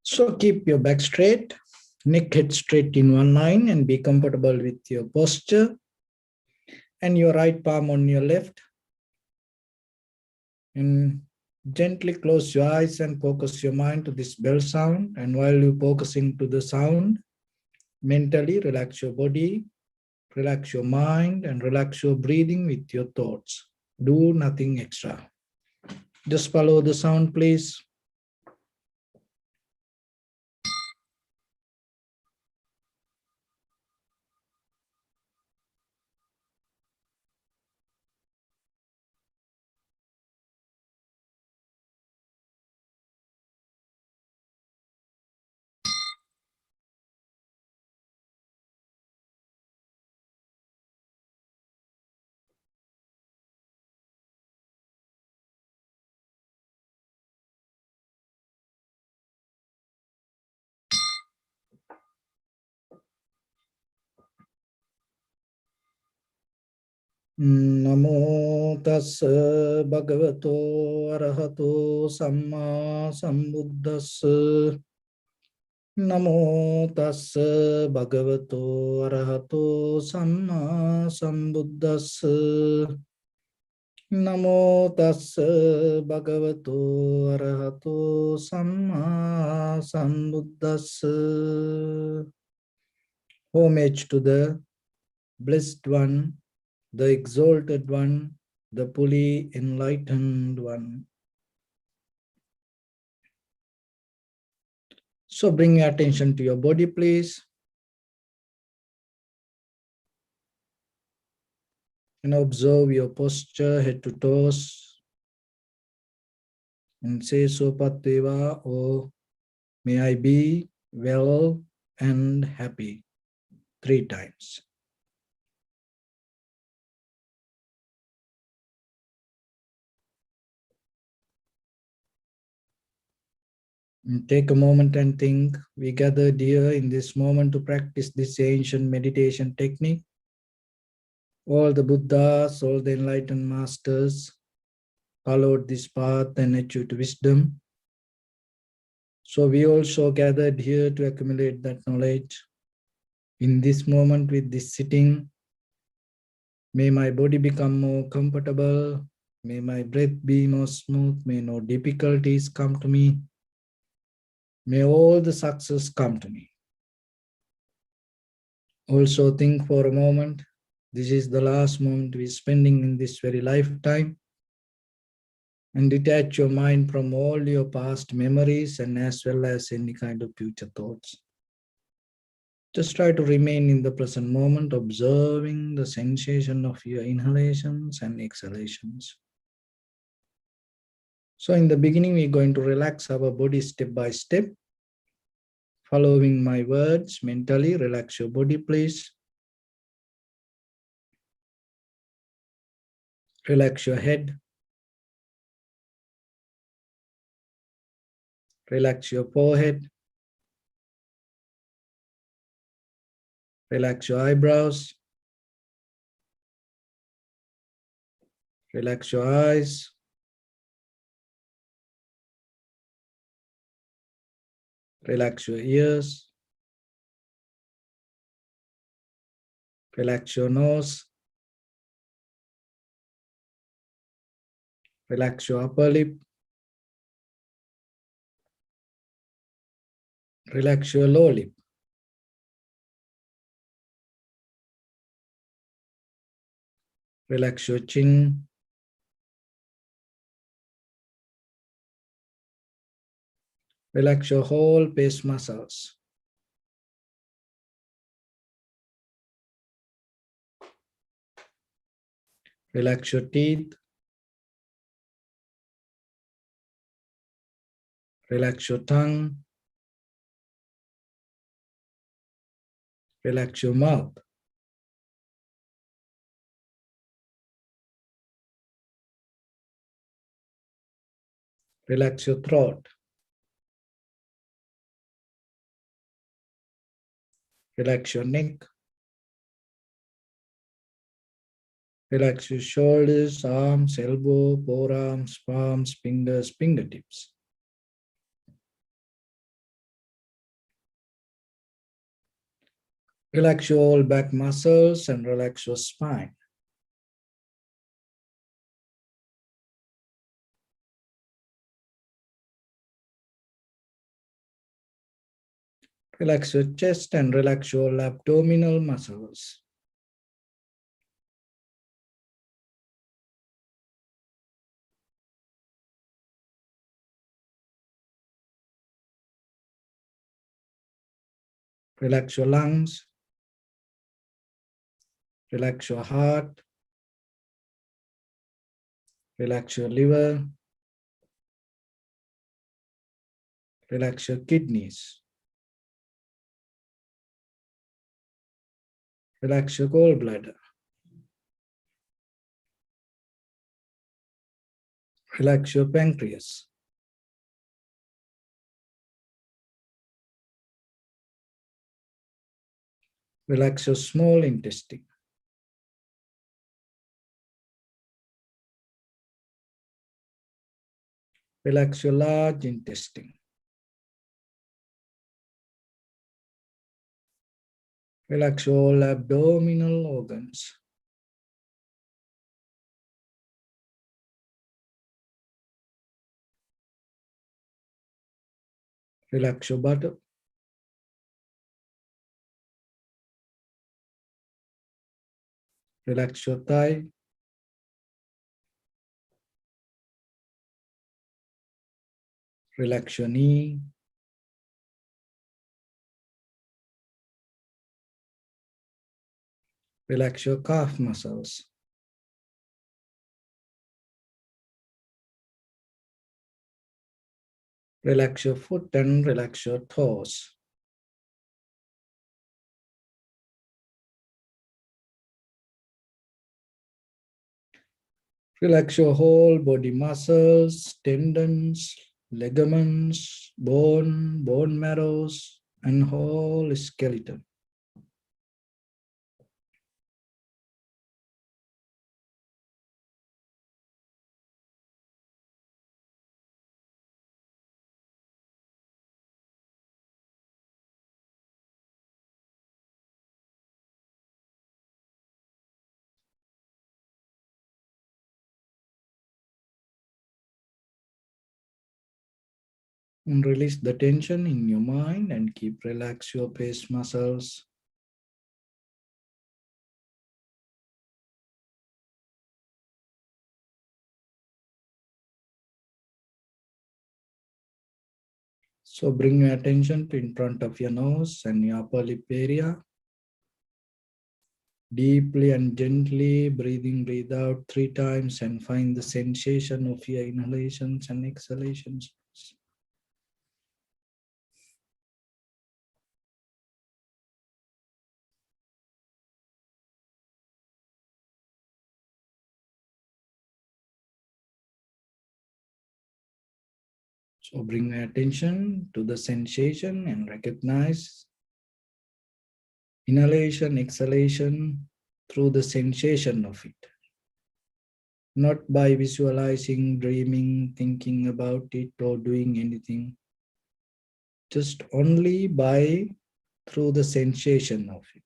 So keep your back straight, neck head straight in one line, and be comfortable with your posture. And your right palm on your left. And gently close your eyes and focus your mind to this bell sound. And while you're focusing to the sound, mentally relax your body, relax your mind, and relax your breathing with your thoughts. Do nothing extra. Just follow the sound, please. Namo tassa bhagavato arahato samma sambuddhassa. Namo tassa bhagavato arahato samma sambuddhassa. Namo tassa bhagavato arahato samma sambuddhassa. Homage to the Blessed One, the Exalted One, the fully enlightened One. So bring your attention to your body, please. And observe your posture, head to toes. And say Sopateva, or may I be well and happy, 3 times. And take a moment and think. We gathered here in this moment to practice this ancient meditation technique. All the Buddhas, all the enlightened masters followed this path and achieved wisdom. So we also gathered here to accumulate that knowledge. In this moment with this sitting, may my body become more comfortable. May my breath be more smooth. May no difficulties come to me. May all the success come to me. Also think for a moment, this is the last moment we're spending in this very lifetime. And detach your mind from all your past memories and as well as any kind of future thoughts. Just try to remain in the present moment, observing the sensation of your inhalations and exhalations. So in the beginning, we're going to relax our body step by step. Following my words mentally, relax your body, please. Relax your head. Relax your forehead. Relax your eyebrows. Relax your eyes. Relax your ears. Relax your nose. Relax your upper lip. Relax your lower lip. Relax your chin. Relax your whole face muscles. Relax your teeth. Relax your tongue. Relax your mouth. Relax your throat. Relax your neck. Relax your shoulders, arms, elbow, forearms, palms, fingers, fingertips. Relax your back muscles and relax your spine. Relax your chest and relax your abdominal muscles. Relax your lungs. Relax your heart. Relax your liver. Relax your kidneys. Relax your gallbladder. Relax your pancreas. Relax your small intestine. Relax your large intestine. Relax all abdominal organs. Relax your buttock. Relax your thigh. Relax your knee. Relax your calf muscles. Relax your foot and relax your toes. Relax your whole body muscles, tendons, ligaments, bone marrows, and whole skeleton. And release the tension in your mind and keep relax your face muscles. So bring your attention to in front of your nose and your upper lip area. Deeply and gently breathe out 3 times and find the sensation of your inhalations and exhalations. So bring your attention to the sensation and recognize inhalation, exhalation through the sensation of it. Not by visualizing, dreaming, thinking about it, or doing anything. Just only by through the sensation of it.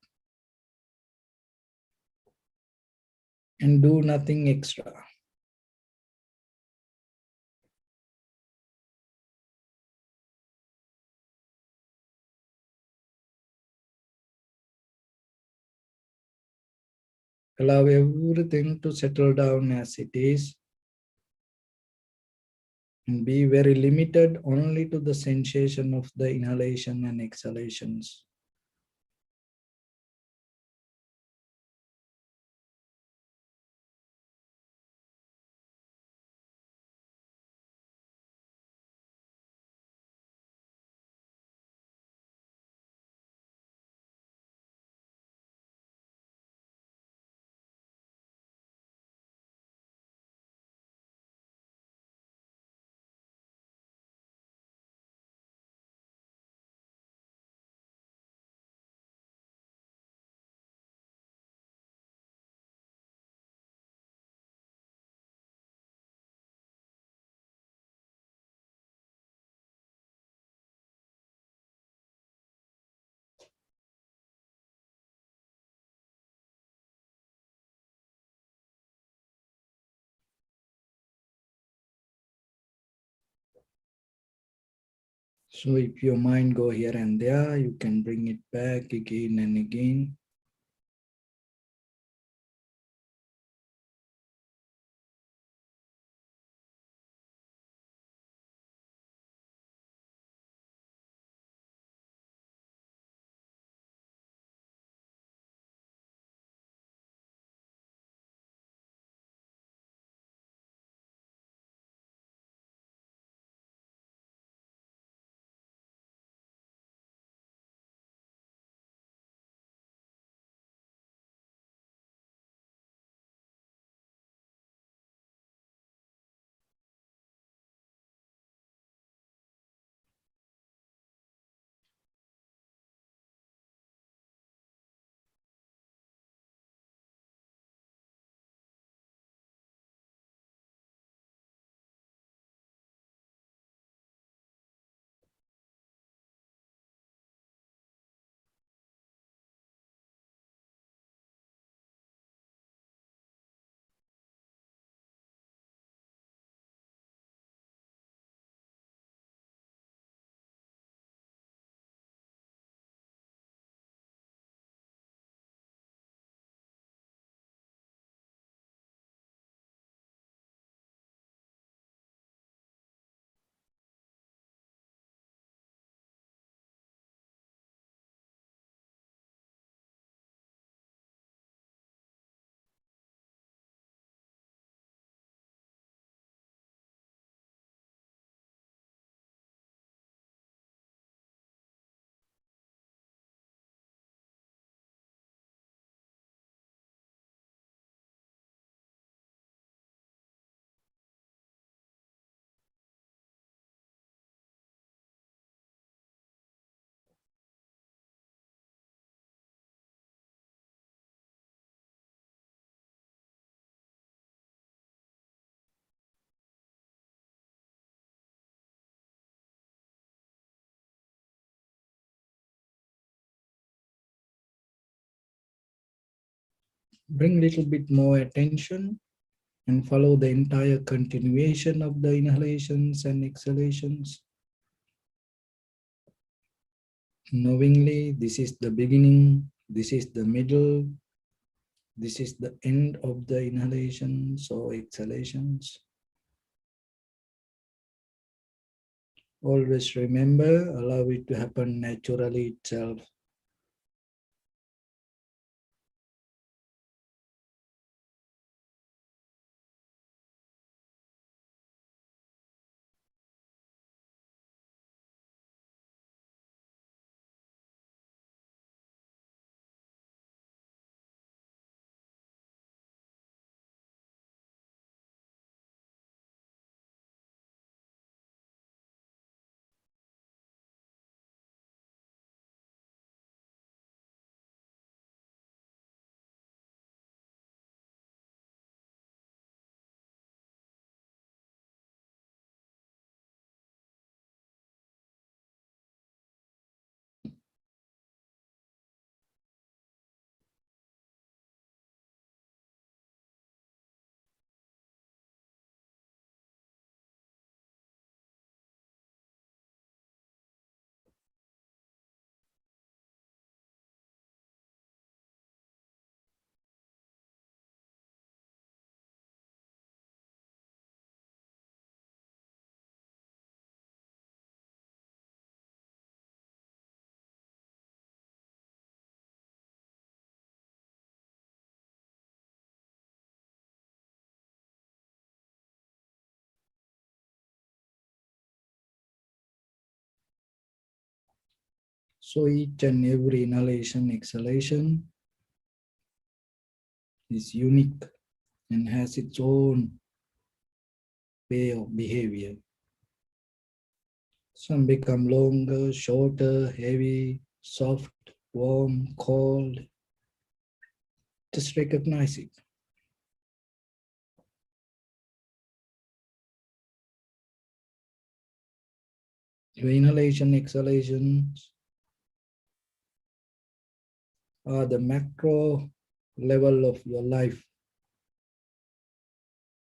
And do nothing extra. Allow everything to settle down as it is. And be very limited only to the sensation of the inhalation and exhalations. So if your mind go here and there, you can bring it back again and again. Bring a little bit more attention and follow the entire continuation of the inhalations and exhalations. Knowingly, this is the beginning, this is the middle, this is the end of the inhalations or exhalations. Always remember, allow it to happen naturally itself. So each and every inhalation, exhalation is unique and has its own way of behavior. Some become longer, shorter, heavy, soft, warm, cold. Just recognize it. Your inhalation, exhalations are the macro level of your life.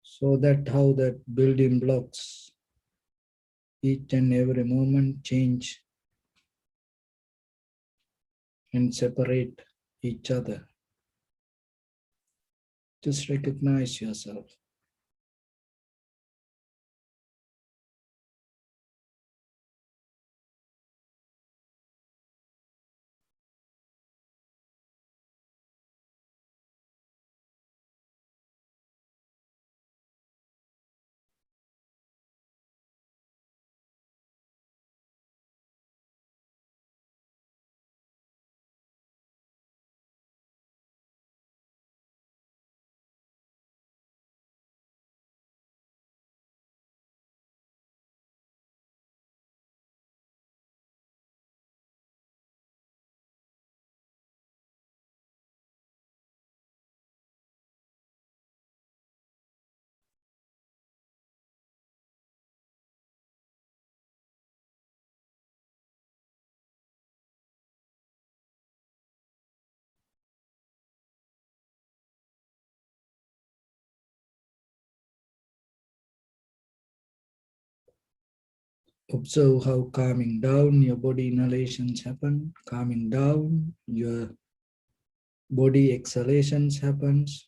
So that how that building blocks Each and every moment change and separate each other. Just recognize yourself. Observe how calming down your body inhalations happen, calming down your body exhalations happens.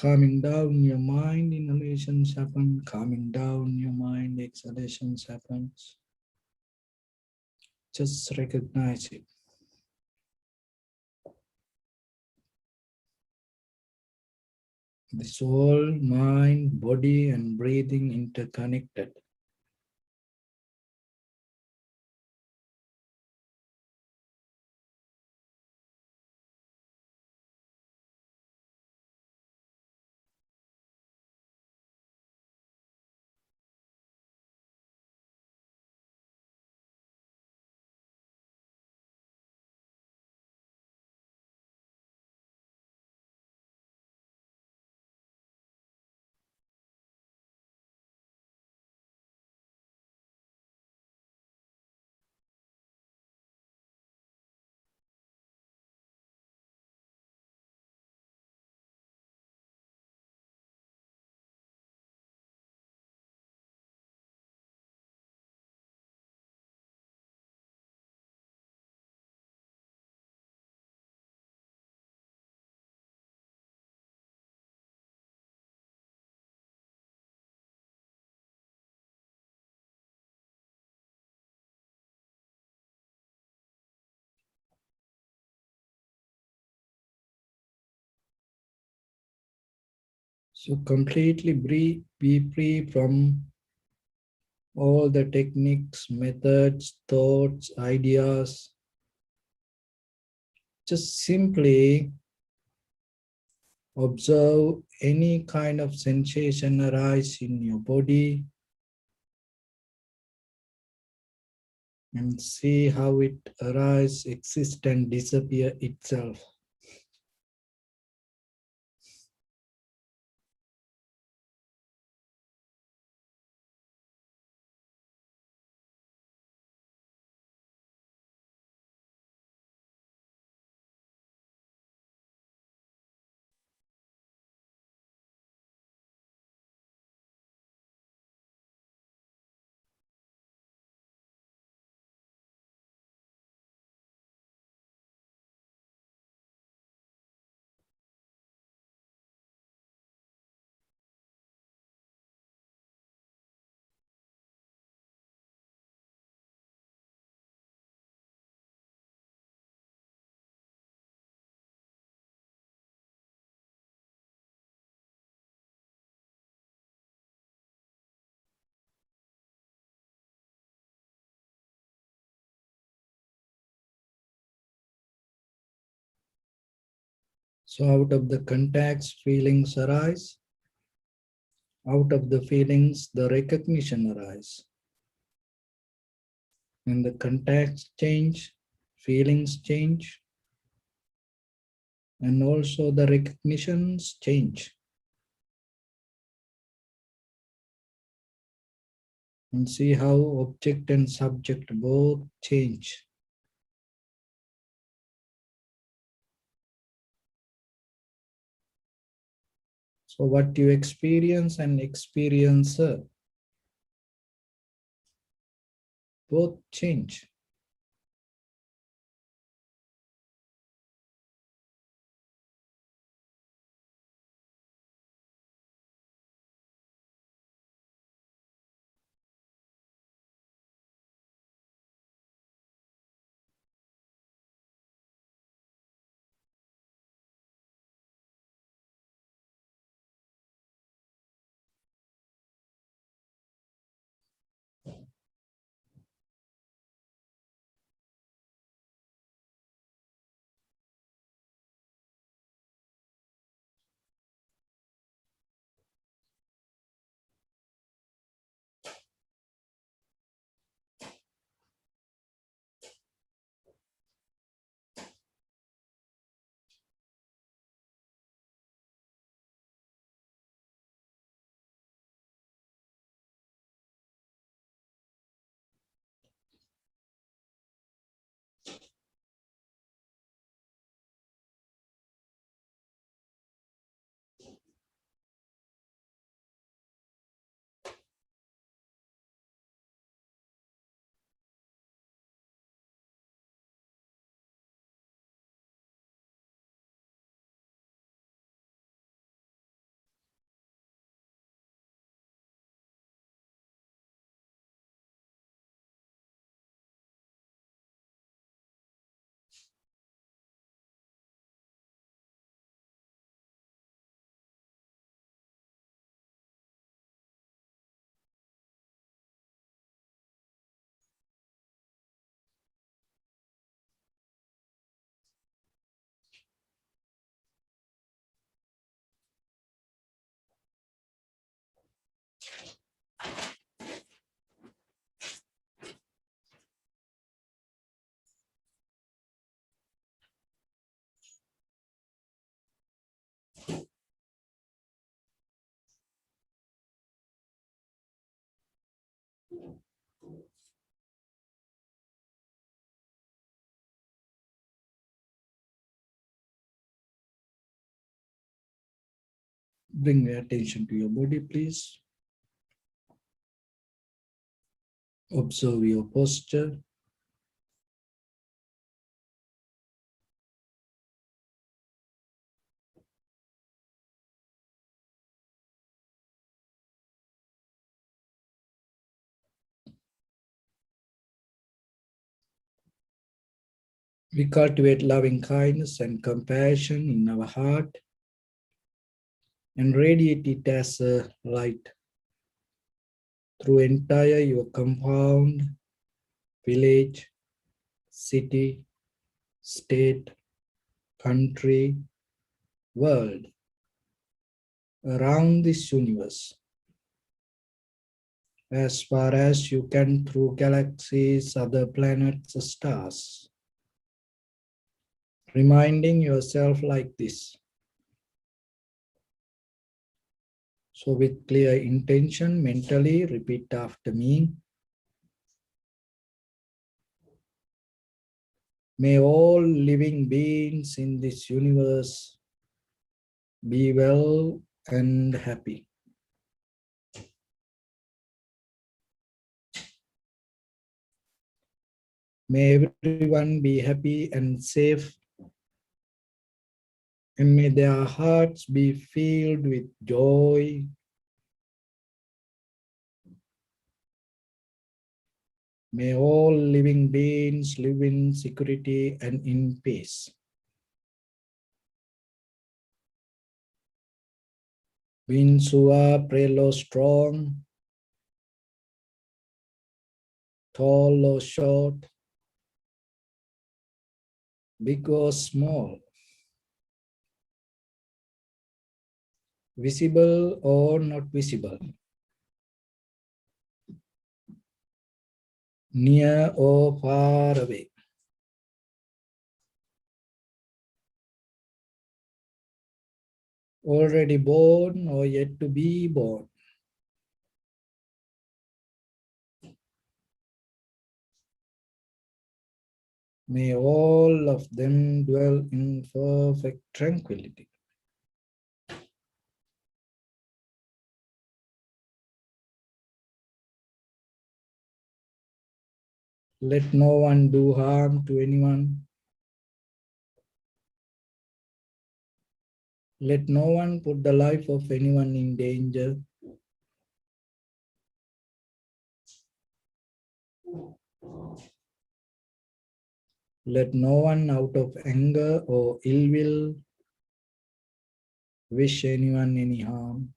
Calming down your mind, inhalations happen. Calming down your mind, exhalations happens. Just recognize it. This all mind, body, and breathing interconnected. So completely be free from all the techniques, methods, thoughts, ideas. Just simply observe any kind of sensation arise in your body and see how it arise, exist, and disappear itself. So out of the contacts, feelings arise. Out of the feelings, the recognition arise. When the contacts change, feelings change, and also the recognitions change. And see how object and subject both change. So what you experience and experiencer both change. Bring your attention to your body, please. Observe your posture. We cultivate loving kindness and compassion in our heart and radiate it as a light through entire your compound, village, city, state, country, world, around this universe, as far as you can through galaxies, other planets, stars. Reminding yourself like this. So with clear intention, mentally repeat after me. May all living beings in this universe be well and happy. May everyone be happy and safe, and may their hearts be filled with joy. May all living beings live in security and in peace. Winsua prelo strong, tall or short, big or small. visible or not visible, near or far away, already born or yet to be born. May all of them dwell in perfect tranquility. Let no one do harm to anyone. Let no one put the life of anyone in danger. Let no one out of anger or ill will wish anyone any harm.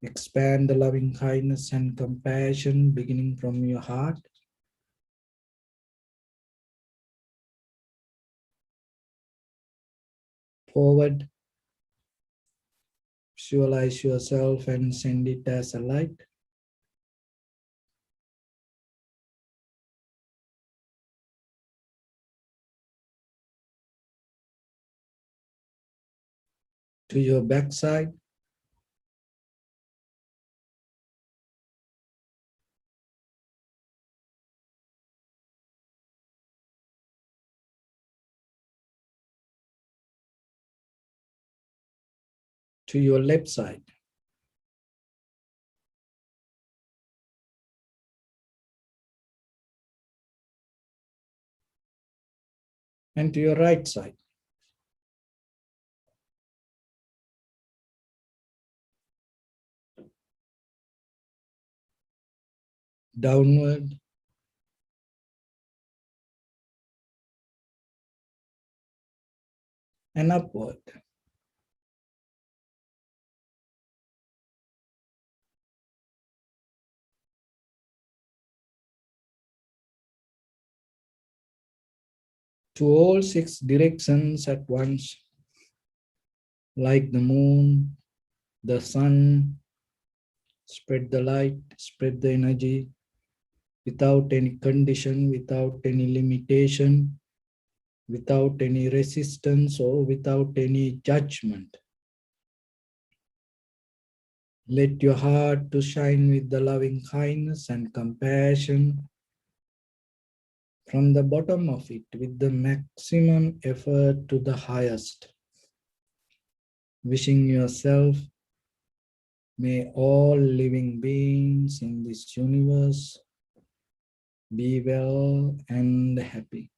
Expand the loving kindness and compassion beginning from your heart. Forward, visualize yourself and send it as a light. To your backside. To your left side. And to your right side. Downward. And upward. To all 6 directions at once, like the moon, the sun, spread the light, spread the energy, without any condition, without any limitation, without any resistance or without any judgment. Let your heart to shine with the loving kindness and compassion from the bottom of it with the maximum effort to the highest. Wishing yourself, may all living beings in this universe be well and happy.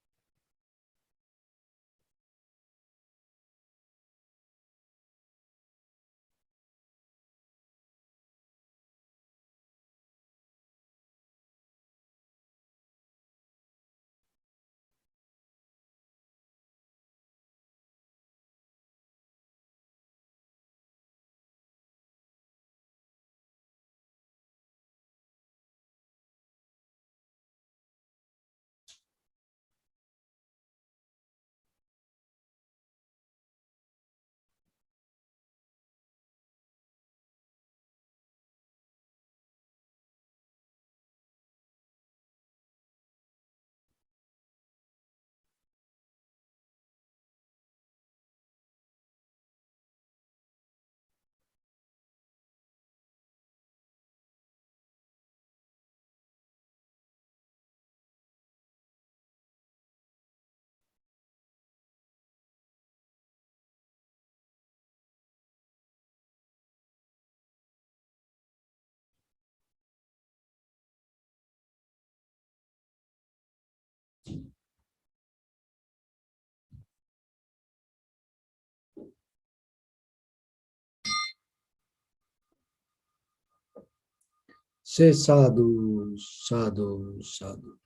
Say sadhu, sadhu, sadhu.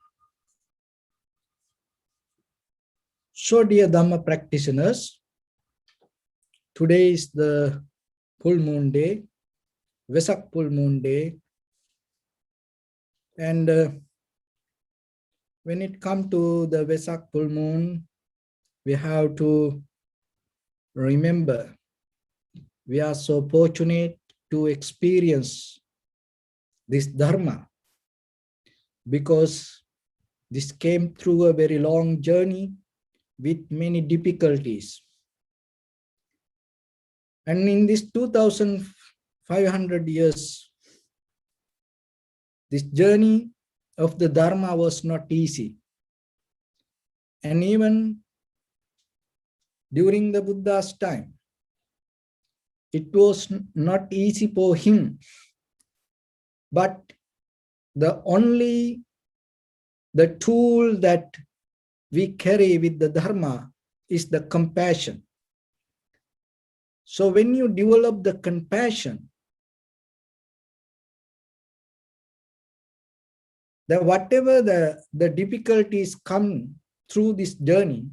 So dear Dhamma practitioners, today is the full moon day, Vesak full moon day. And when it comes to the Vesak full moon, we have to remember we are so fortunate to experience this Dharma because this came through a very long journey with many difficulties. And in this 2,500 years, this journey of the Dharma was not easy. And even during the Buddha's time, it was not easy for him. But the tool that we carry with the Dharma is the compassion. So when you develop the compassion, that whatever the difficulties come through this journey,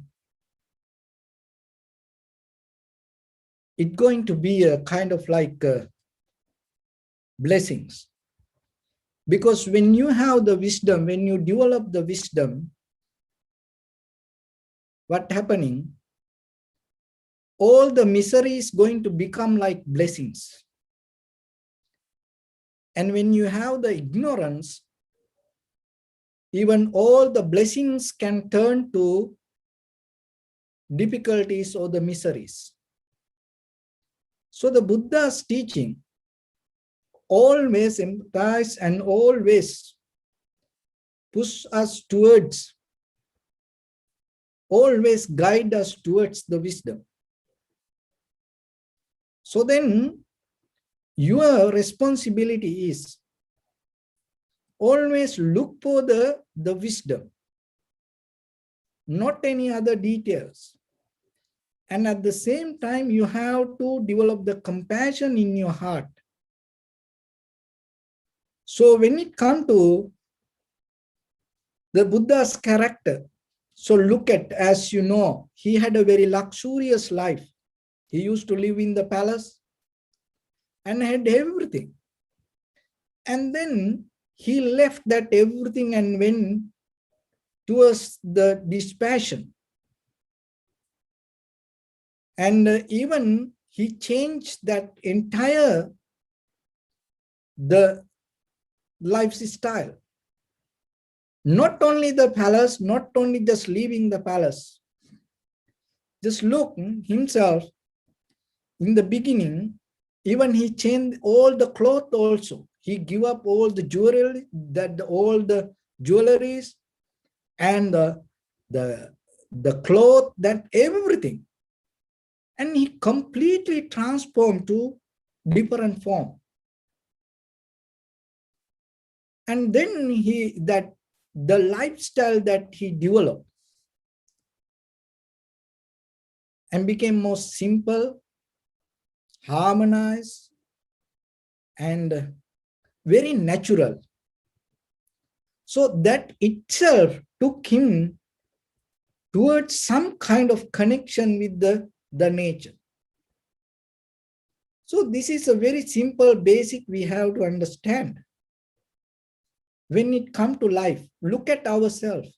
it's going to be a kind of like blessings. Because when you have the wisdom, when you develop the wisdom, what's happening? All the misery is going to become like blessings. And when you have the ignorance, even all the blessings can turn to difficulties or the miseries. So the Buddha's teaching always emphasize and always push us towards, always guide us towards the wisdom. So then your responsibility is always look for the wisdom, not any other details. And at the same time, you have to develop the compassion in your heart. So when it comes to the Buddha's character, so look at, as you know, he had a very luxurious life. He used to live in the palace and had everything. And then he left that everything and went towards the dispassion. And even he changed that entire the lifestyle. Not only the palace, not only just leaving the palace. Just look himself in the beginning, even he changed all the cloth also. He gave up all the jewelry, all the jewelries and the cloth, that everything. And he completely transformed to different form. And then the lifestyle that he developed and became more simple, harmonized, and very natural. So that itself took him towards some kind of connection with the nature. So this is a very simple basic we have to understand. When it comes to life, look at ourselves.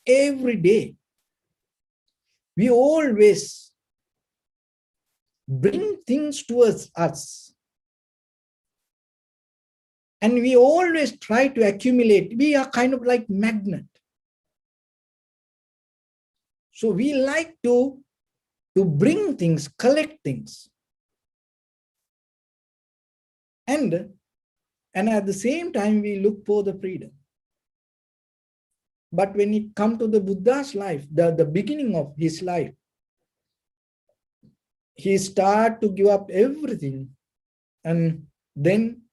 Every day, we always bring things towards us. And we always try to accumulate. We are kind of like magnet. So we like to bring things, collect things. And at the same time, we look for the freedom. But when it comes to the Buddha's life, the beginning of his life, he started to give up everything. And then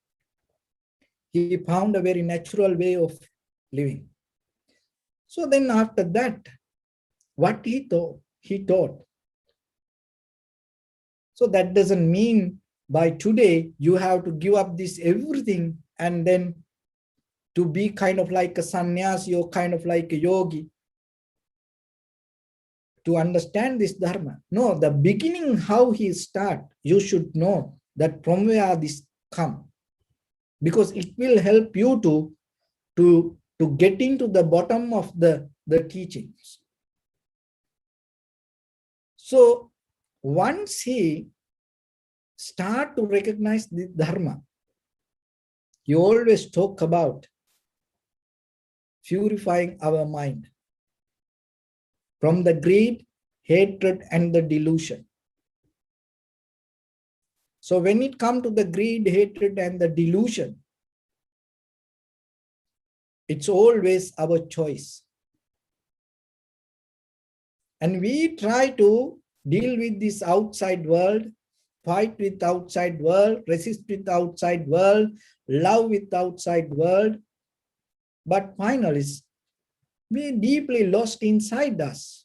he found a very natural way of living. So then after that, what he taught. So that doesn't mean by today you have to give up this everything and then to be kind of like a sannyasi or kind of like a yogi to understand this dharma. No, the beginning, how he start, you should know that from where this come, because it will help you to get into the bottom of the teachings. So once he start to recognize the Dharma, you always talk about purifying our mind from the greed, hatred, and the delusion. So when it comes to the greed, hatred, and the delusion, it's always our choice. And we try to deal with this outside world, fight with outside world, resist with outside world, love with outside world. But finally, we deeply lost inside us.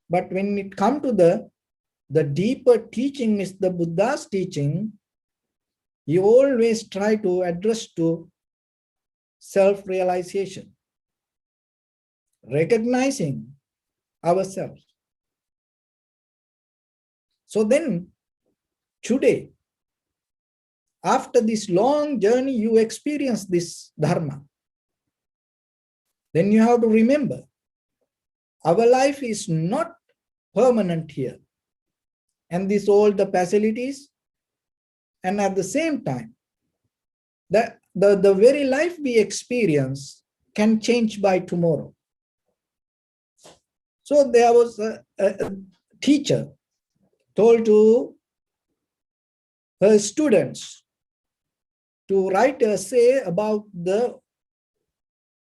But when it comes to the deeper teaching is the Buddha's teaching, he always try to address to self-realization, recognizing ourselves. So then today, after this long journey, you experience this Dharma. Then you have to remember, our life is not permanent here. And this all the facilities, and at the same time, the very life we experience can change by tomorrow. So there was a teacher told to her students to write an essay about the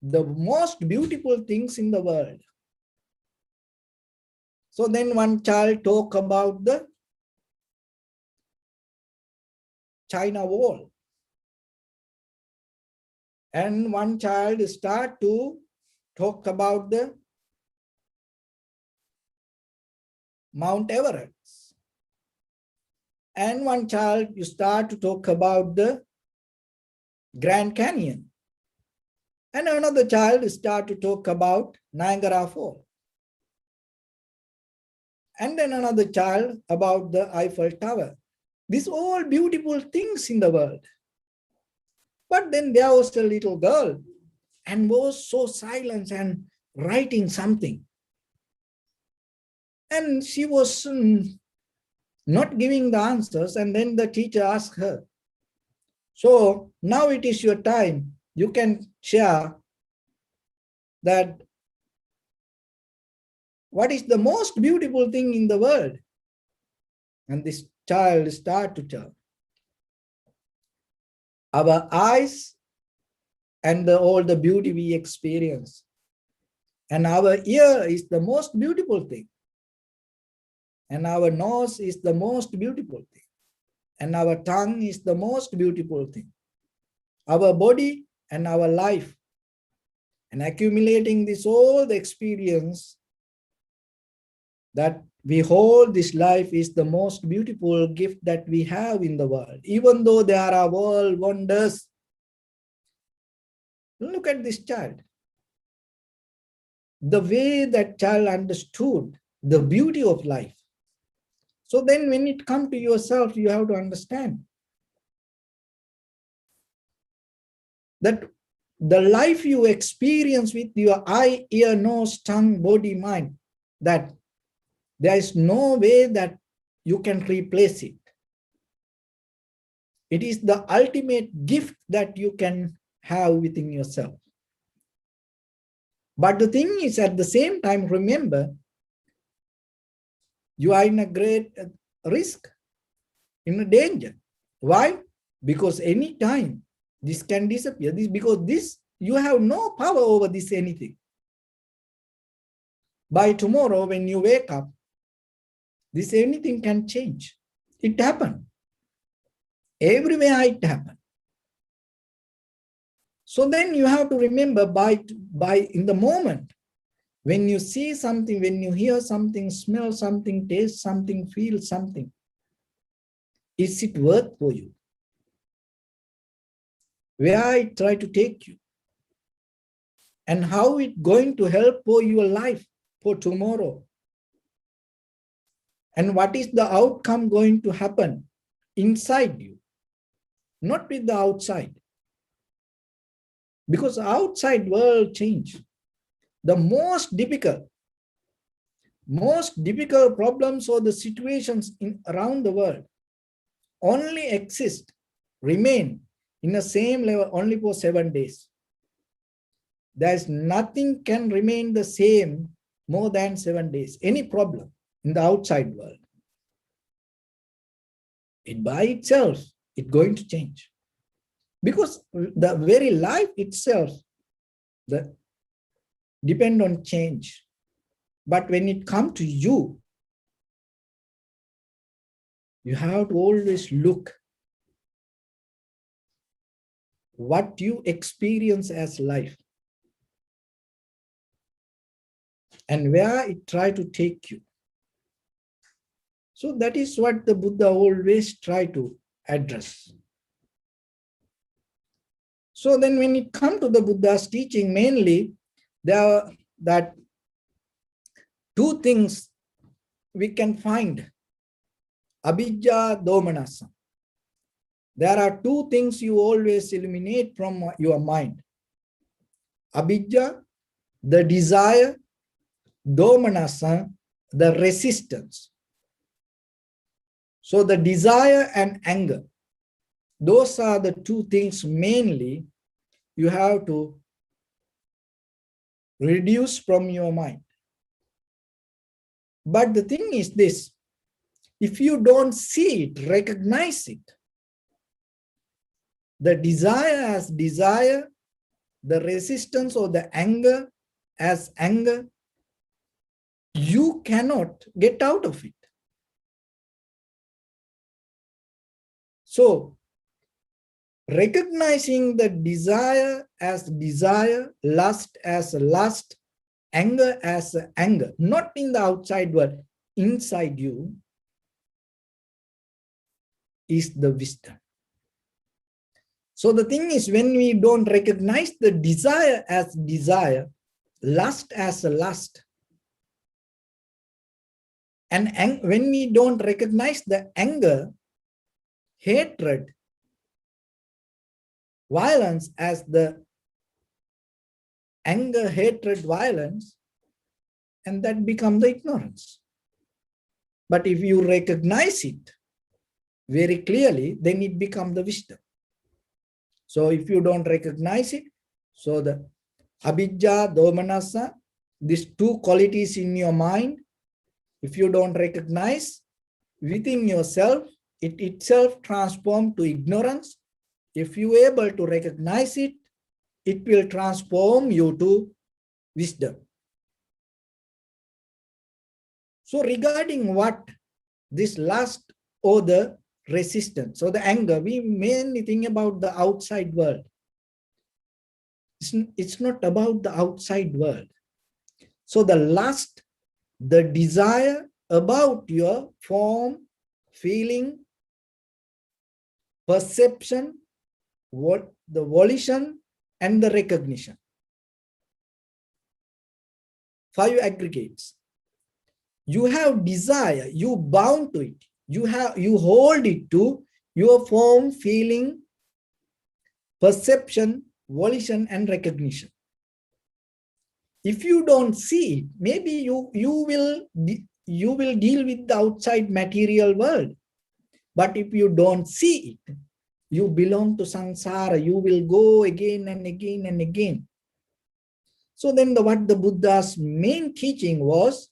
most beautiful things in the world. So then one child talked about the China Wall. And one child start to talk about the Mount Everest. And one child you start to talk about the Grand Canyon. And another child start to talk about Niagara Falls. And then another child about the Eiffel Tower. These all beautiful things in the world. But then there was a little girl and was so silent and writing something. And she was not giving the answers. And then the teacher asked her, so now it is your time. You can share that what is the most beautiful thing in the world? And this child started to tell. Our eyes and all the beauty we experience. And our ear is the most beautiful thing. And our nose is the most beautiful thing. And our tongue is the most beautiful thing. Our body and our life. And accumulating this all the experience that we hold this life is the most beautiful gift that we have in the world. Even though there are world wonders. Look at this child. The way that child understood the beauty of life. So then when it comes to yourself, you have to understand that the life you experience with your eye, ear, nose, tongue, body, mind, that there is no way that you can replace it. It is the ultimate gift that you can have within yourself. But the thing is, at the same time, remember, you are in a great risk, in a danger. Why? Because any time this can disappear. Because this, you have no power over this anything. By tomorrow, when you wake up, this anything can change. It happened. Everywhere it happened. So then you have to remember by in the moment, when you see something, when you hear something, smell something, taste something, feel something, is it worth for you? Where it try to take you? And how it going to help for your life for tomorrow? And what is the outcome going to happen inside you? Not with the outside. Because outside world change. The most difficult, most difficult problems or the situations around the world only exist, remain in the same level only for 7 days. There's nothing can remain the same more than 7 days. Any problem in the outside world, it by itself, it's going to change. Because the very life itself depend on change. But when it comes to you, you have to always look what you experience as life and where it try to take you. So that is what the Buddha always try to address. So then when it comes to the Buddha's teaching, mainly there are that two things we can find. Abhijja, domanassa. There are two things you always eliminate from your mind. Abhijja, the desire, domanassa, the resistance. So the desire and anger, those are the two things mainly you have to reduce from your mind. But the thing is this, if you don't see it, recognize it, the desire as desire, the resistance or the anger as anger, you cannot get out of it. So, recognizing the desire as desire, lust as lust, anger as anger, not in the outside world, inside you, is the wisdom. So the thing is, when we don't recognize the desire as desire, lust as lust, and when we don't recognize the anger, hatred, violence as the anger, hatred, violence, and that becomes the ignorance. But if you recognize it very clearly, then it becomes the wisdom. So if you don't recognize it, so the abhijja, domanassa, these two qualities in your mind, if you don't recognize within yourself, it itself transforms to ignorance. If you are able to recognize it, it will transform you to wisdom. So regarding what this lust or the resistance or the anger, we mainly think about the outside world. It's not about the outside world. So the lust, the desire about your form, feeling, perception, what the volition and the recognition. 5 aggregates. You have desire, you bound to it. You hold it to your form, feeling, perception, volition, and recognition. If you don't see it, maybe you will deal with the outside material world. But if you don't see it, you belong to samsara. You will go again and again and again. So then what the Buddha's main teaching was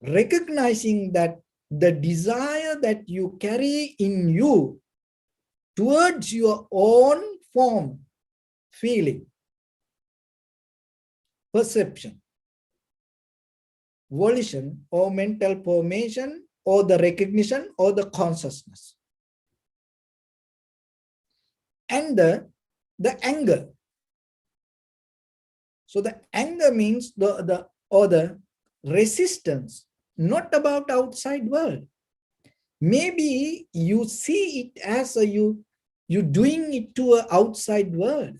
recognizing that the desire that you carry in you towards your own form, feeling, perception, volition or mental formation or the recognition or the consciousness. And the anger. So the anger means the resistance, not about outside world. Maybe you see it as you doing it to an outside world.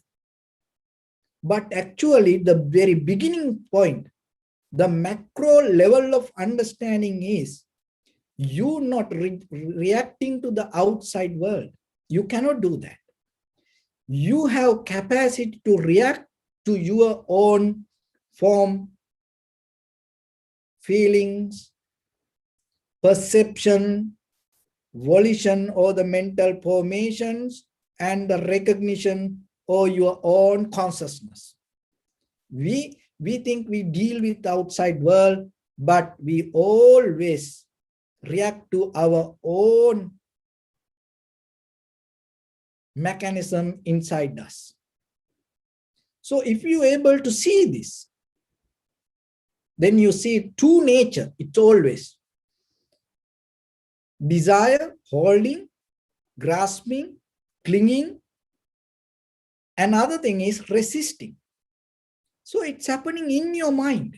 But actually the very beginning point, the macro level of understanding is you not reacting to the outside world. You cannot do that. You have capacity to react to your own form, feelings, perception, volition or the mental formations, and the recognition or your own consciousness. We think we deal with the outside world, but we always react to our own mechanism inside us. So if you're able to see this, then you see two nature. It's always desire, holding, grasping, clinging. Another thing is resisting. So it's happening in your mind.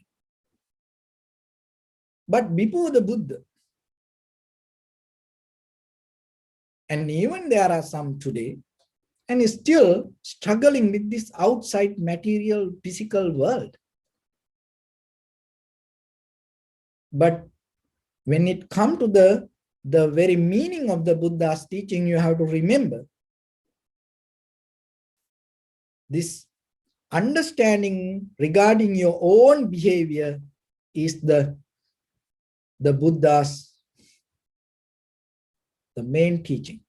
But before the Buddha, and even there are some today, and is still struggling with this outside material physical world. But when it comes to the very meaning of the Buddha's teaching, you have to remember this understanding regarding your own behavior is the Buddha's the main teaching.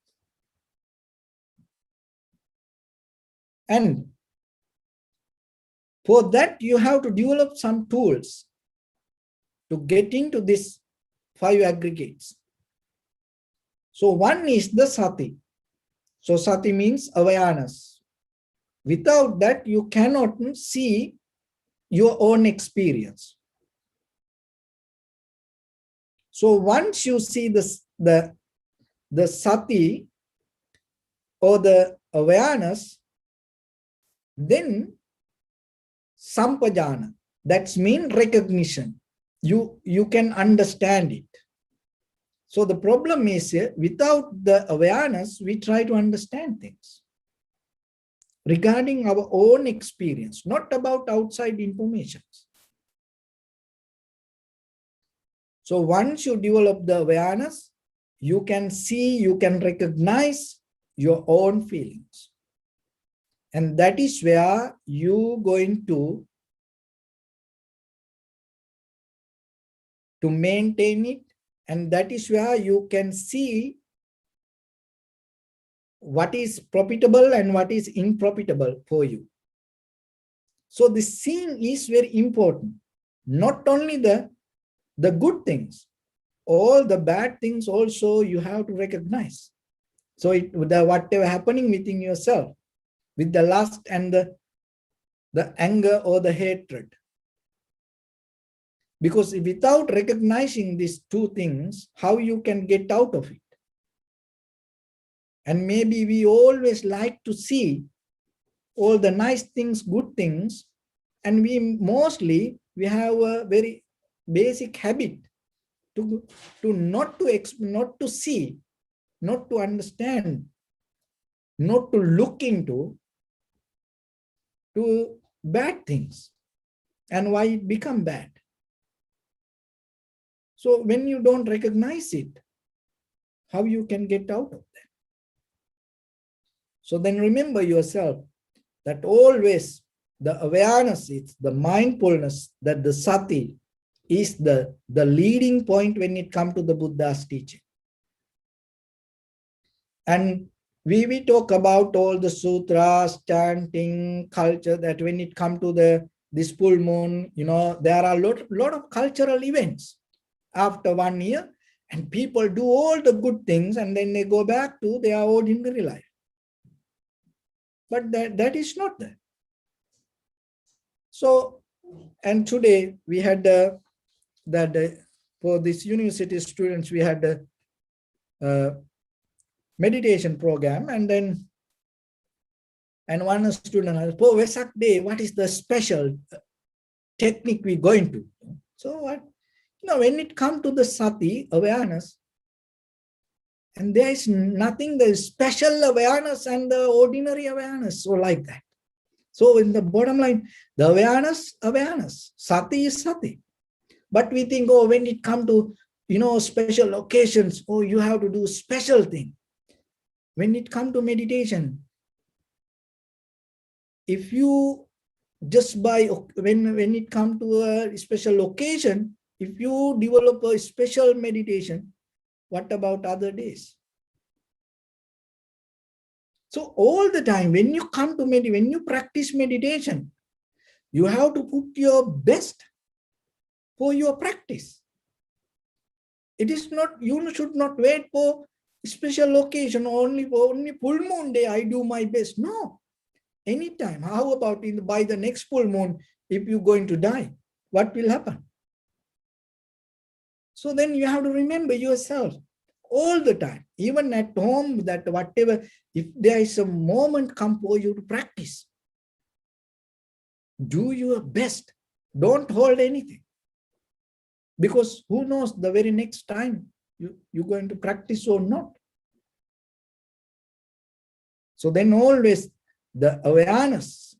And for that, you have to develop some tools to get into these 5 aggregates. So one is the sati. So sati means awareness. Without that, you cannot see your own experience. So once you see the sati or the awareness, then sampajana, that's mean recognition. You can understand it. So the problem is without the awareness, we try to understand things regarding our own experience, not about outside information. So once you develop the awareness, you can see, you can recognize your own feelings. And that is where you're going to maintain it. And that is where you can see what is profitable and what is unprofitable for you. So the seeing is very important. Not only the good things, all the bad things also you have to recognize. So whatever happening within yourself, with the lust and the anger or the hatred. Because without recognizing these two things, how you can get out of it? And maybe we always like to see all the nice things, good things, and we have a very basic habit to not to see, not to understand, not to look into to bad things and why it become bad. So when you don't recognize it, how you can get out of that? So then remember yourself that always the awareness, it's the mindfulness, that the sati is the leading point when it comes to the Buddha's teaching. And we talk about all the sutras, chanting, culture, that when it comes to this full moon, there are a lot of cultural events after 1 year, and people do all the good things and then they go back to their ordinary life. But that is not there. So, and today we had for this university students, we had a meditation program, and one student asked, for Vesak Day, what is the special technique we're going to? So what? When it comes to the sati, awareness, and there is nothing, there is special awareness and the ordinary awareness, so like that. So in the bottom line, the awareness, sati is sati. But we think, oh, when it comes to, special occasions, oh, you have to do special thing. When it comes to meditation, if you just when it comes to a special occasion, If you develop a special meditation, what about other days? So all the time, when you come to meditate, when you practice meditation, you have to put your best for your practice. It is not, you should not wait for special occasion, only full moon day, I do my best. No, anytime. How about by the next full moon, if you're going to die, what will happen? So then you have to remember yourself all the time, even at home, that whatever, if there is a moment come for you to practice, do your best. Don't hold anything. Because who knows the very next time you're going to practice or not. So then always the awareness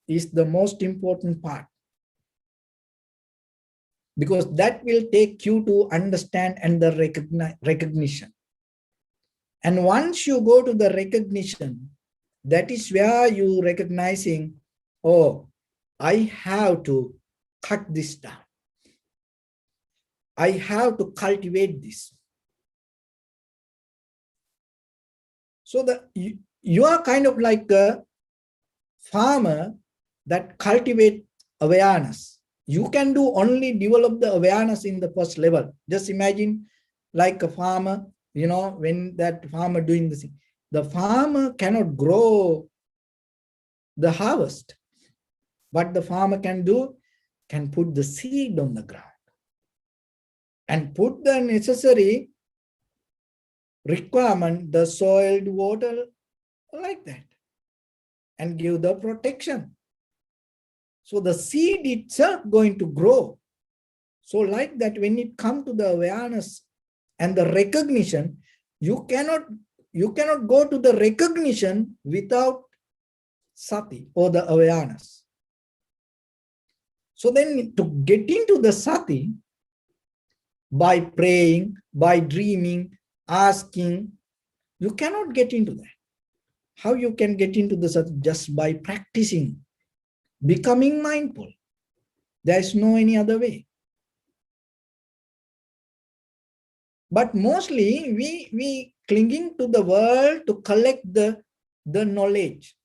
is the most important part. Because that will take you to understand and the recognition. And once you go to the recognition, that is where you recognizing, oh, I have to cut this down. I have to cultivate this. So you are kind of like a farmer that cultivate awareness. You can do only develop the awareness in the first level. Just imagine like a farmer, when that farmer doing this thing. The farmer cannot grow the harvest. What the farmer can do, can put the seed on the ground and put the necessary requirement, the soil, water, like that, and give the protection. So the seed itself going to grow. So like that, when it comes to the awareness and the recognition, you cannot go to the recognition without sati or the awareness. So then to get into the sati, by praying, by dreaming, asking, you cannot get into that. How you can get into the sati? Just by practicing, becoming mindful. There is no any other way. But mostly we clinging to the world to collect the knowledge.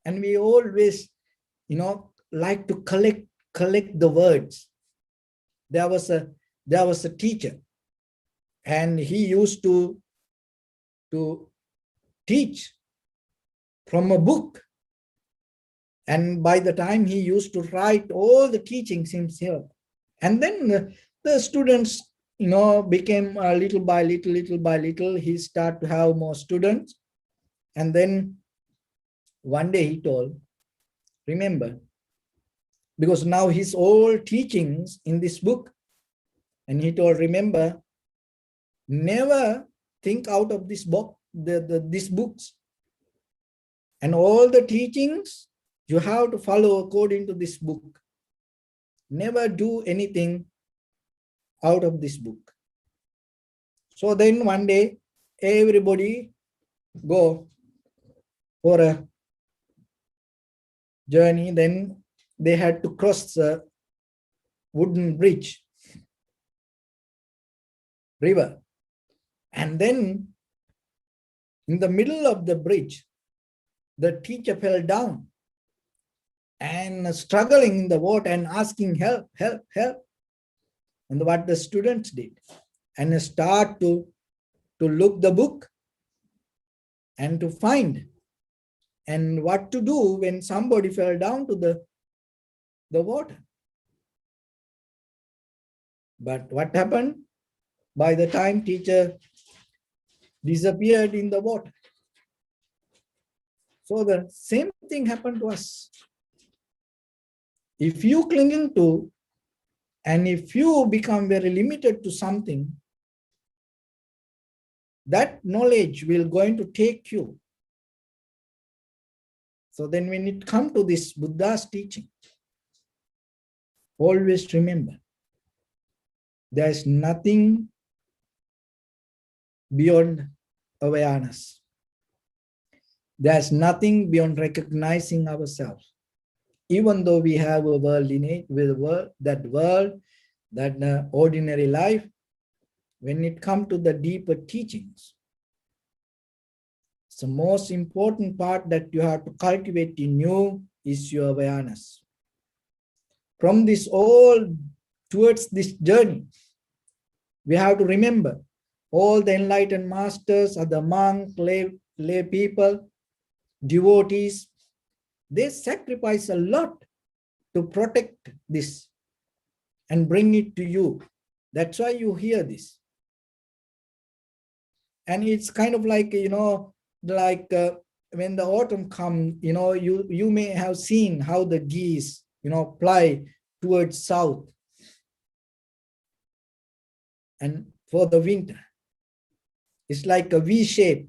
And we always, like to collect the words. There was a teacher, and he used to teach from a book. And by the time he used to write all the teachings himself. And then the students, became little by little, he started to have more students. And then one day he told, remember, because now his all teachings in this book, and he told, remember, never think out of this book, these books. And all the teachings, you have to follow according to this book. Never do anything out of this book. So then one day, everybody go for a journey. Then they had to cross the wooden bridge, river. And then in the middle of the bridge, the teacher fell down and struggling in the water and asking help, help, help. And what the students did, and start to look the book and to find and what to do when somebody fell down to the water. But what happened? By the time teacher disappeared in the water. So the same thing happened to us. If you clinging to, and if you become very limited to something, that knowledge will going to take you. So then when it comes to this Buddha's teaching, always remember, there is nothing beyond awareness. There's nothing beyond recognizing ourselves. Even though we have a world in it, with that world that the ordinary life, when it comes to the deeper teachings, the most important part that you have to cultivate in you is your awareness. From this all towards this journey, we have to remember all the enlightened masters are the monk, lay people, devotees. They sacrifice a lot to protect this and bring it to you. That's why you hear this. And it's kind of like, when the autumn comes, you may have seen how the geese, fly towards south. And for the winter, it's like a V shape,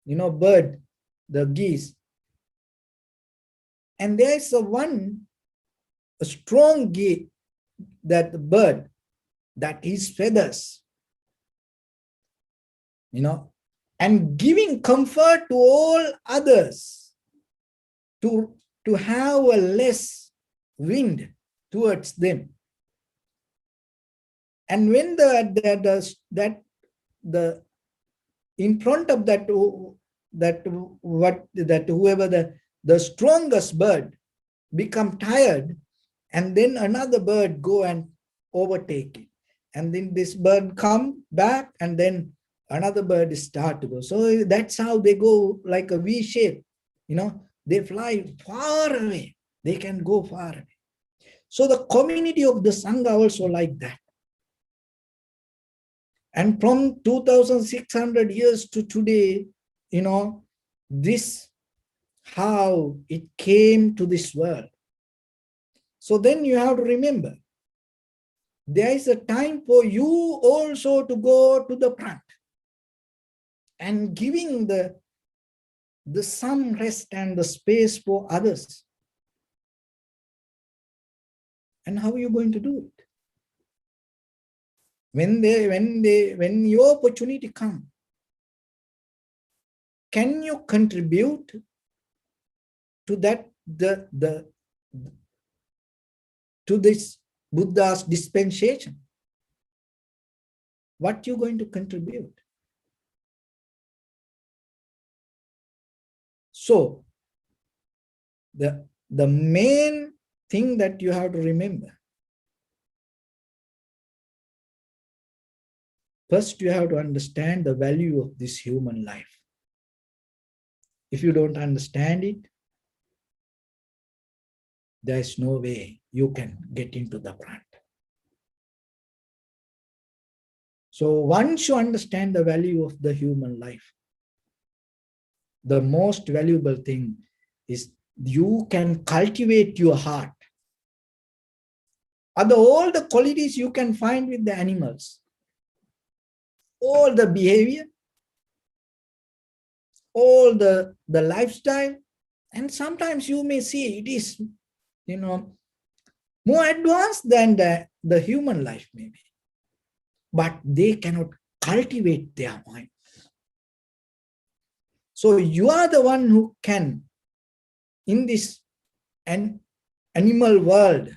bird, the geese. And there's a strong geese, that bird, that his feathers, and giving comfort to all others to have a less wind towards them. And when the in front of whoever the strongest bird become tired, and then another bird go and overtake it, and then this bird come back, and then another bird start to go. So that's how they go, like a V shape. They fly far away. They can go far away. So the community of the Sangha also like that. And from 2,600 years to today, this how it came to this world. So then you have to remember, there is a time for you also to go to the front and giving the some rest and the space for others. And how are you going to do it? When your opportunity comes, can you contribute to that, to this Buddha's dispensation? What you going to contribute? So the main thing that you have to remember, first you have to understand the value of this human life. If you don't understand it, there is no way you can get into the front. So once you understand the value of the human life, the most valuable thing is you can cultivate your heart. All the qualities you can find with the animals, all the behavior, all the lifestyle, and sometimes you may see it is, more advanced than the human life maybe, but they cannot cultivate their mind. So you are the one who can, in this animal world,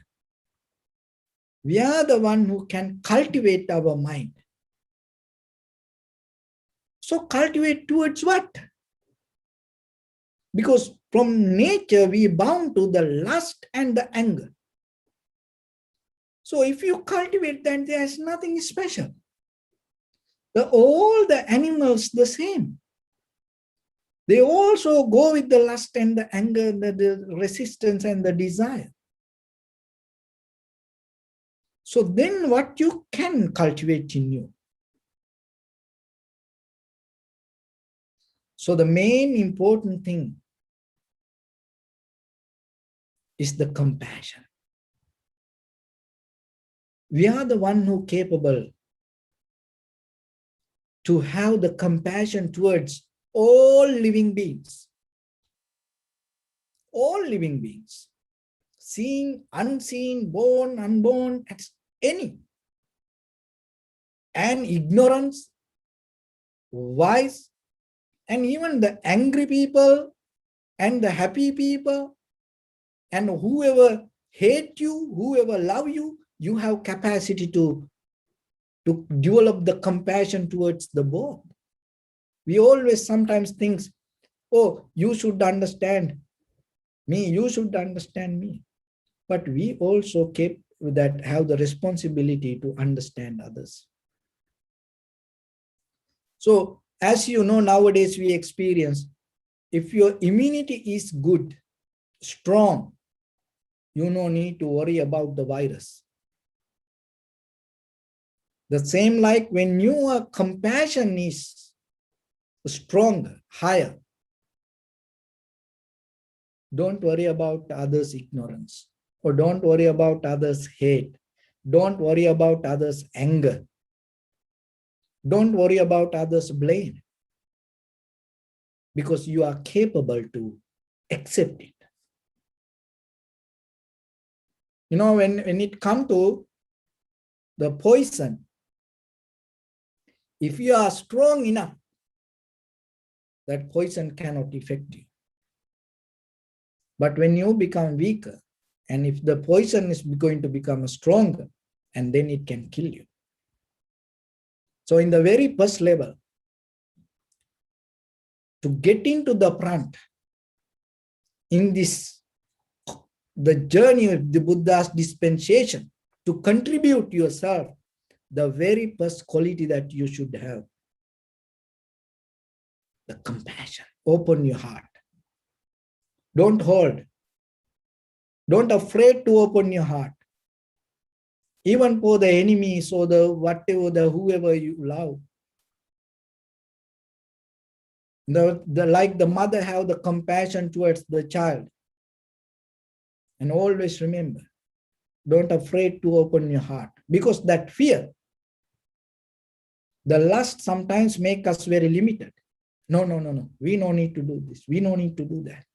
we are the one who can cultivate our mind. So cultivate towards what? Because from nature, we bound to the lust and the anger. So if you cultivate that, there's nothing special. All the animals the same. They also go with the lust and the anger, the resistance and the desire. So then what you can cultivate in you? So the main important thing is the compassion. We are the one who are capable to have the compassion towards all living beings. All living beings. Seen, unseen, born, unborn, any. And ignorance, wise, and even the angry people and the happy people, and whoever hate you, whoever love you, you have capacity to develop the compassion towards the both. We always sometimes think, oh, you should understand me, you should understand me. But we also keep that have the responsibility to understand others. So as you know, nowadays we experience, if your immunity is good, strong, you no need to worry about the virus. The same like when your compassion is stronger, higher, don't worry about others' ignorance, or don't worry about others' hate. Don't worry about others' anger. Don't worry about others' blame, because you are capable to accept it. You know, when it comes to the poison, if you are strong enough, that poison cannot affect you. But when you become weaker, and if the poison is going to become stronger, and then it can kill you. So in the very first level, to get into the front, in this, the journey of the Buddha's dispensation, to contribute yourself, the very first quality that you should have, the compassion. Open your heart. Don't hold. Don't afraid to open your heart. Even for the enemies or the whatever, the whoever you love. Like the mother have the compassion towards the child. And always remember, don't afraid to open your heart, because that fear, the lust sometimes make us very limited. No. We no need to do this. We no need to do that.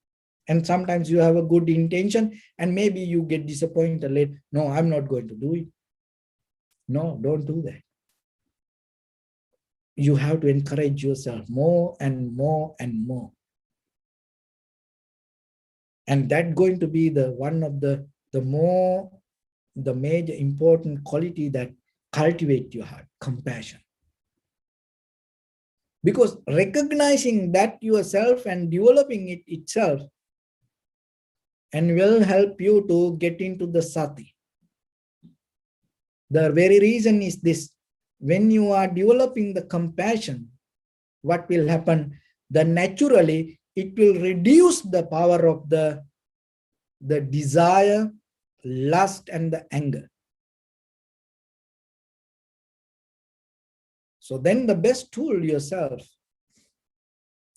And sometimes you have a good intention and maybe you get disappointed later. No, I'm not going to do it. No, don't do that. You have to encourage yourself more and more and more. And that's going to be the one of the major important quality that cultivate your heart, compassion. Because recognizing that yourself and developing it itself and will help you to get into the sati. The very reason is this: when you are developing the compassion, what will happen? Then naturally it will reduce the power of the desire, lust, and the anger. So then the best tool yourself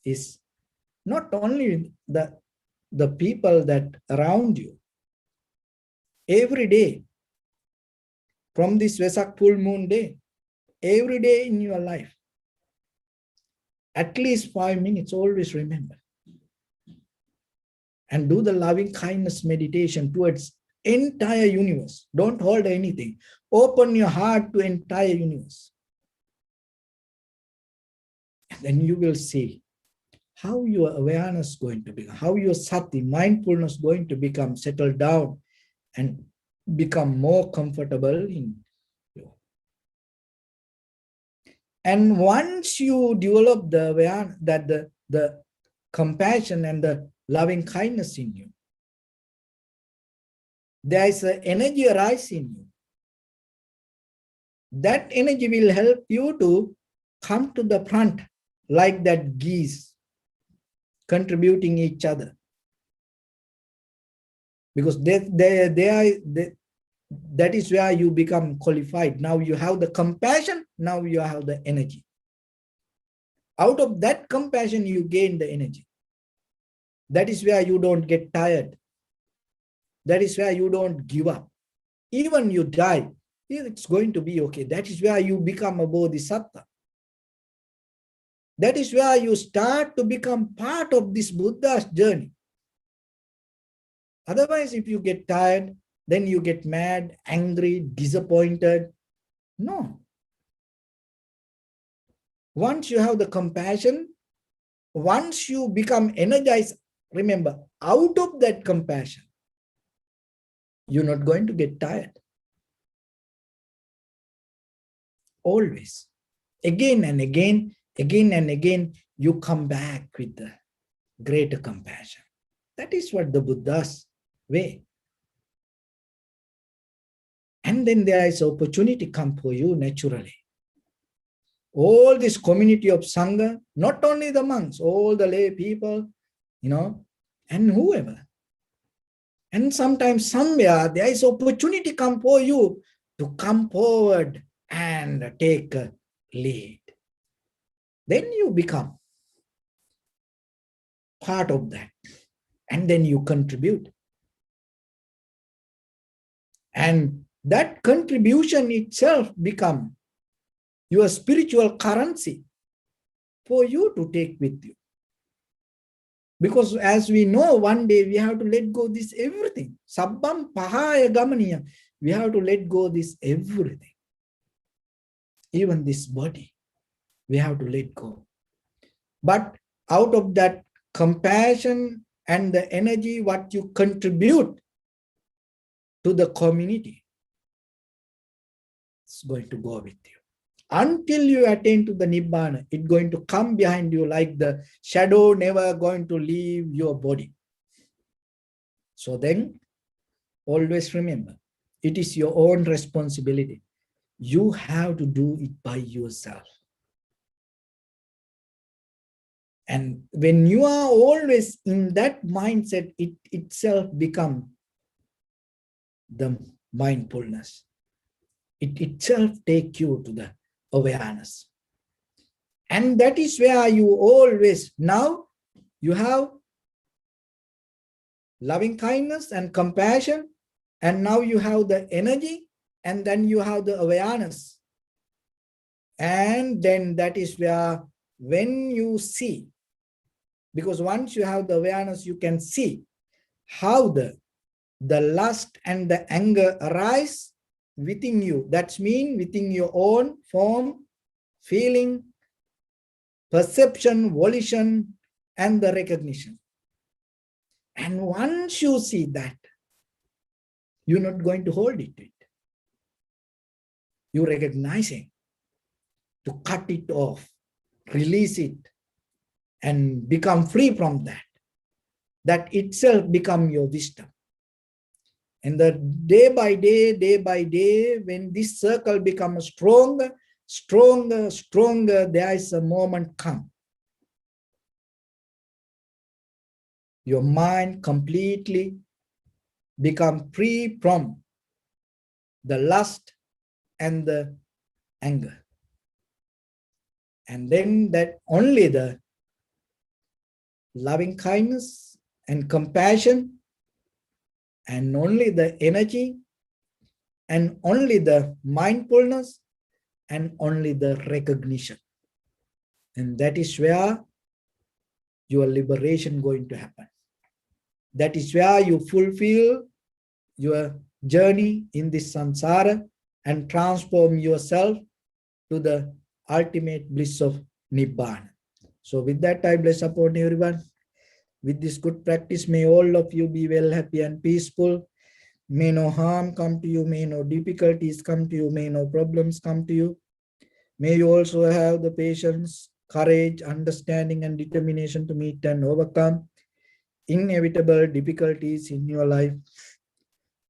is not only the people that around you. Every day, from this Vesak full moon day, every day in your life, at least 5 minutes, always remember. And do the loving kindness meditation towards entire universe. Don't hold anything. Open your heart to entire universe. And then you will see how your awareness is going to become, how your sati, mindfulness, going to become settled down and become more comfortable in you. And once you develop the awareness, that the compassion and the loving kindness in you, there is an energy arise in you. That energy will help you to come to the front like that geese contributing each other. Because that is where you become qualified. Now you have the compassion, now you have the energy. Out of that compassion, you gain the energy. That is where you don't get tired. That is where you don't give up. Even you die, it's going to be okay. That is where you become a bodhisattva. That is where you start to become part of this Buddha's journey. Otherwise, if you get tired, then you get mad, angry, disappointed. No. Once you have the compassion, once you become energized, remember, out of that compassion, you're not going to get tired. always. Again and again, you come back with the greater compassion. That is what the Buddha's way. And then there is opportunity come for you naturally. All this community of Sangha, not only the monks, all the lay people, and whoever. And sometimes somewhere there is opportunity come for you to come forward and take a lead. Then you become part of that. And then you contribute. And that contribution itself become your spiritual currency for you to take with you. Because as we know, one day we have to let go this everything. Sabbam pahaya gamaniya. We have to let go this everything. Even this body, we have to let go. But out of that compassion and the energy, what you contribute to the community, it's going to go with you. Until you attain to the Nibbana, it's going to come behind you like the shadow never going to leave your body. So then, always remember, it is your own responsibility. You have to do it by yourself. And when you are always in that mindset, it itself becomes the mindfulness. It itself takes you to the awareness. And that is where you always, now you have loving kindness and compassion, and now you have the energy, and then you have the awareness. And then that is where when you see, because once you have the awareness, you can see how the lust and the anger arise within you. That means within your own form, feeling, perception, volition, and the recognition. And once you see that, you're not going to hold it. You recognize it, to cut it off, release it, and become free from that. That itself become your wisdom. And the day by day, when this circle becomes stronger, there is a moment come. Your mind completely become free from the lust and the anger. And then that only the loving kindness and compassion, and only the energy, and only the mindfulness, and only the recognition. And that is where your liberation going to happen. That is where you fulfill your journey in this samsara and transform yourself to the ultimate bliss of Nibbana. So with that, I bless upon everyone. With this good practice, may all of you be well, happy, and peaceful. May no harm come to you, may no difficulties come to you, may no problems come to you. May you also have the patience, courage, understanding, and determination to meet and overcome inevitable difficulties in your life.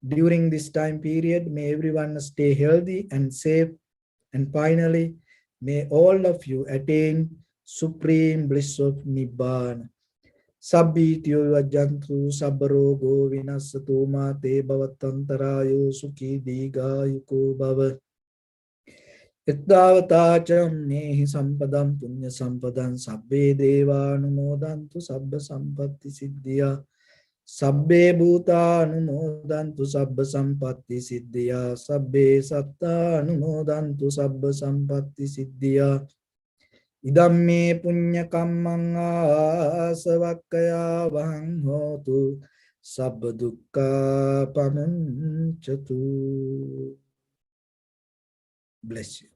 During this time period, may everyone stay healthy and safe. And finally, may all of you attain supreme bliss of Nibbana. Sabbityo vajjantu sabbarogo vinassato ma te bhavatantarayo sukhi digayuko bhava. Ittavata nehi sampadam punya sampadam sabbe deva anumodantu sabba sampatti siddhya. Sabbe bhuta anumodantu sabba sampatti siddhya. Sabbe satta anumodantu sabba sampatti siddhya. Idamme punya kammang asavakkaya vahang hotu sabba dukkha pamunchatu. Bless you.